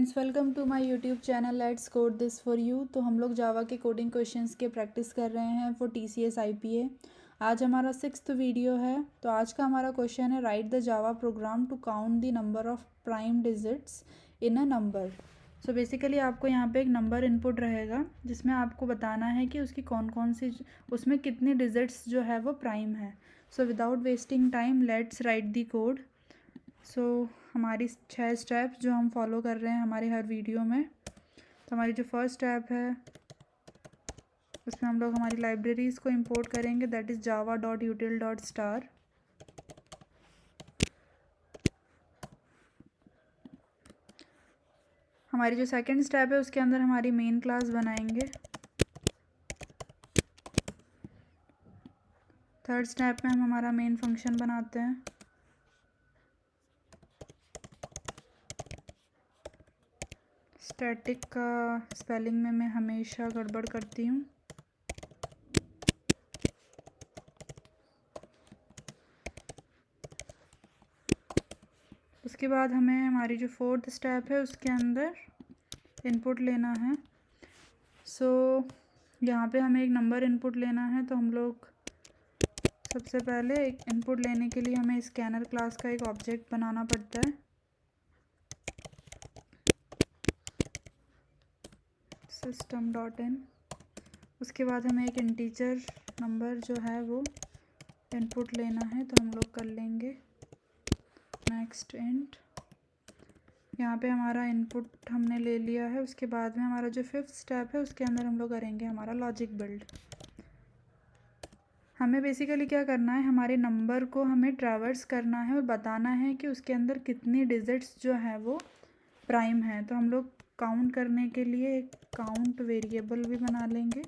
Friends, welcome to my YouTube channel let's code this for you. तो हम लोग जावा के कोडिंग क्वेश्चंस के प्रैक्टिस कर रहे हैं फॉर TCS IPA। आज हमारा 6th वीडियो है। तो आज का हमारा क्वेश्चन है write the Java program to count the number of prime digits in a number. So basically आपको यहाँ पे एक नंबर इनपुट रहेगा जिसमें आपको बताना है कि उसकी कौन कौन सी उसमें कितनी डिजिट्स जो है वो प्राइम है। So without wasting time let's write the code. So हमारी 6 स्टेप जो हम फॉलो कर रहे हैं हमारे हर वीडियो में। तो हमारी जो फर्स्ट स्टेप है उसमें हम लोग हमारी लाइब्रेरीज़ को इंपोर्ट करेंगे, दैट इज़ java.util.star। हमारी जो सेकंड स्टेप है उसके अंदर हमारी मेन क्लास बनाएंगे। थर्ड स्टेप में हम हमारा मेन फंक्शन बनाते हैं। स्टैटिक का स्पेलिंग में मैं हमेशा गड़बड़ करती हूँ। उसके बाद हमें हमारी जो फोर्थ स्टेप है उसके अंदर इनपुट लेना है। सो यहाँ पे हमें एक नंबर इनपुट लेना है। तो हम लोग सबसे पहले एक इनपुट लेने के लिए हमें स्कैनर क्लास का एक ऑब्जेक्ट बनाना पड़ता है। system.in। उसके बाद हमें एक इंटीजर नंबर जो है वो इनपुट लेना है। तो हम लोग कर लेंगे नेक्स्ट इंट। यहाँ पे हमारा इनपुट हमने ले लिया है। उसके बाद में हमारा जो फिफ्थ स्टेप है उसके अंदर हम लोग करेंगे हमारा लॉजिक बिल्ड। हमें बेसिकली क्या करना है, हमारे नंबर को हमें ट्रैवर्स करना है और बताना है कि उसके अंदर कितनी डिजिट्स जो है वो प्राइम है। तो हम लोग काउंट करने के लिए एक काउंट वेरिएबल भी बना लेंगे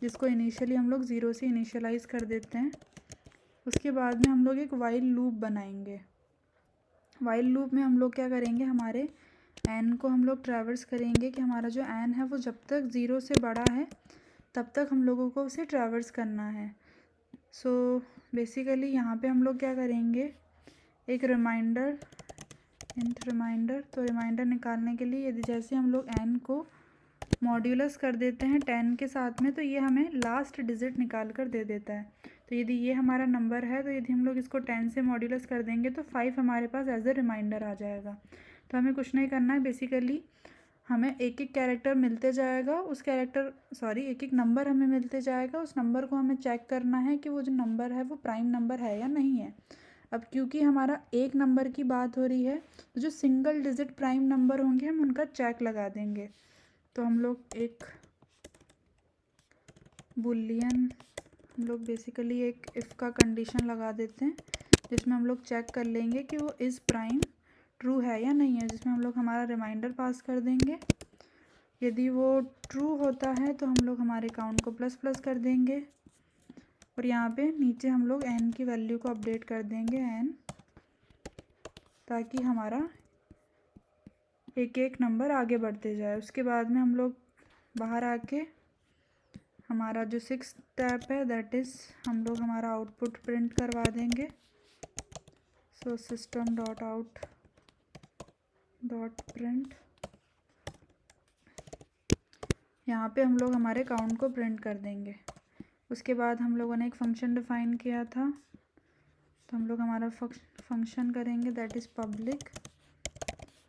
जिसको इनिशियली हम लोग 0 से इनिशियलाइज़ कर देते हैं। उसके बाद में हम लोग एक वाइल लूप बनाएंगे। वाइल लूप में हम लोग क्या करेंगे, हमारे n को हम लोग ट्रैवर्स करेंगे कि हमारा जो n है वो जब तक 0 से बड़ा है तब तक हम लोगों को उसे ट्रैवर्स करना है। सो बेसिकली यहाँ पे हम लोग क्या करेंगे, एक रिमाइंडर इंट रिमाइंडर। तो रिमाइंडर निकालने के लिए यदि जैसे हम लोग n को मॉड्यूलस कर देते हैं 10 के साथ में तो ये हमें लास्ट डिजिट निकाल कर दे देता है। तो यदि ये हमारा नंबर है तो यदि हम लोग इसको 10 से मॉड्यूलस कर देंगे तो 5 हमारे पास एज ए रिमाइंडर आ जाएगा। तो हमें कुछ नहीं करना है, बेसिकली हमें एक एक कैरेक्टर मिलते जाएगा, एक एक नंबर हमें मिलते जाएगा। उस नंबर को हमें चेक करना है कि वो जो नंबर है वो प्राइम नंबर है या नहीं है। अब क्योंकि हमारा एक नंबर की बात हो रही है तो जो सिंगल डिजिट प्राइम नंबर होंगे हम उनका चेक लगा देंगे। तो हम लोग एक बुलियन हम लोग बेसिकली एक इफ़ का कंडीशन लगा देते हैं जिसमें हम लोग चेक कर लेंगे कि वो इज़ प्राइम ट्रू है या नहीं है, जिसमें हम लोग हमारा रिमाइंडर पास कर देंगे। यदि वो ट्रू होता है तो हम लोग हमारे काउंट को प्लस प्लस कर देंगे और यहाँ पे नीचे हम लोग n की वैल्यू को अपडेट कर देंगे n, ताकि हमारा एक एक नंबर आगे बढ़ते जाए। उसके बाद में हम लोग बाहर आके हमारा जो 6th स्टेप है दैट इज़ हम लोग हमारा आउटपुट प्रिंट करवा देंगे। सो system.out.print। यहाँ पे हम लोग हमारे काउंट को प्रिंट कर देंगे। उसके बाद हम लोगों ने एक फंक्शन डिफ़ाइन किया था तो हम लोग हमारा फंक्शन करेंगे that is public.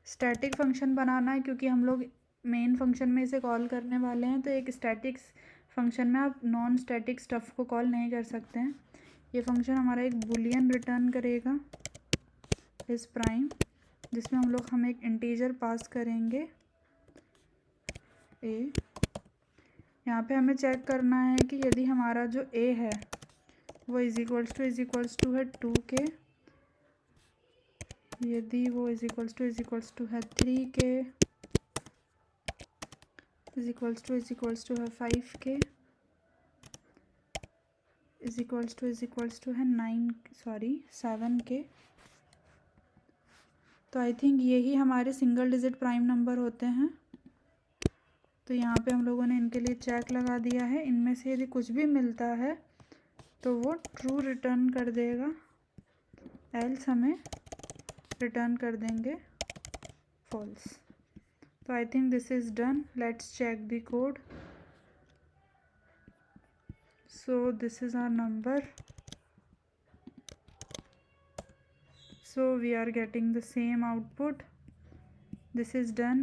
Static function बनाना है क्योंकि हम लोग मेन फंक्शन में इसे कॉल करने वाले हैं। तो एक स्टैटिक फंक्शन में आप नॉन स्टैटिक स्टफ़ को कॉल नहीं कर सकते हैं। ये फंक्शन हमारा एक बुलियन रिटर्न करेगा इज़ प्राइम, जिसमें हम एक इंटीजर पास करेंगे a। यहाँ पे हमें चेक करना है कि यदि हमारा जो a है वो इज़ इक्वल्स टू है 2 के, यदि वो इज़ इक्वल्स टू है 3 के, इज़ इक्वल्स टू है 5 के, इज़ इक्वल्स टू है 7 के। तो आई थिंक यही हमारे सिंगल डिजिट प्राइम नंबर होते हैं। तो यहाँ पे हम लोगों ने इनके लिए चेक लगा दिया है। इनमें से यदि कुछ भी मिलता है तो वो ट्रू रिटर्न कर देगा, एल्स हमें रिटर्न कर देंगे फॉल्स। तो I think this is done. Let's check the code. So this is our number. So we are getting the same output. This is done.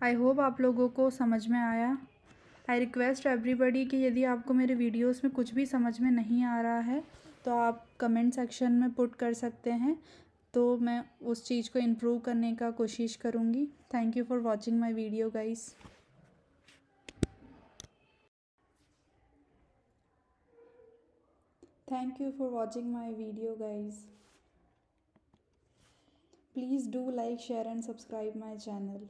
I hope आप लोगों को समझ में आया. I request everybody कि यदि आपको मेरे वीडियोस में कुछ भी समझ में नहीं आ रहा है तो आप कमेंट सेक्शन में पुट कर सकते हैं, तो मैं उस चीज़ को इम्प्रूव करने का कोशिश करूँगी. Thank you for watching my video guys. Thank you for watching my video guys. Please do like, share and subscribe my channel.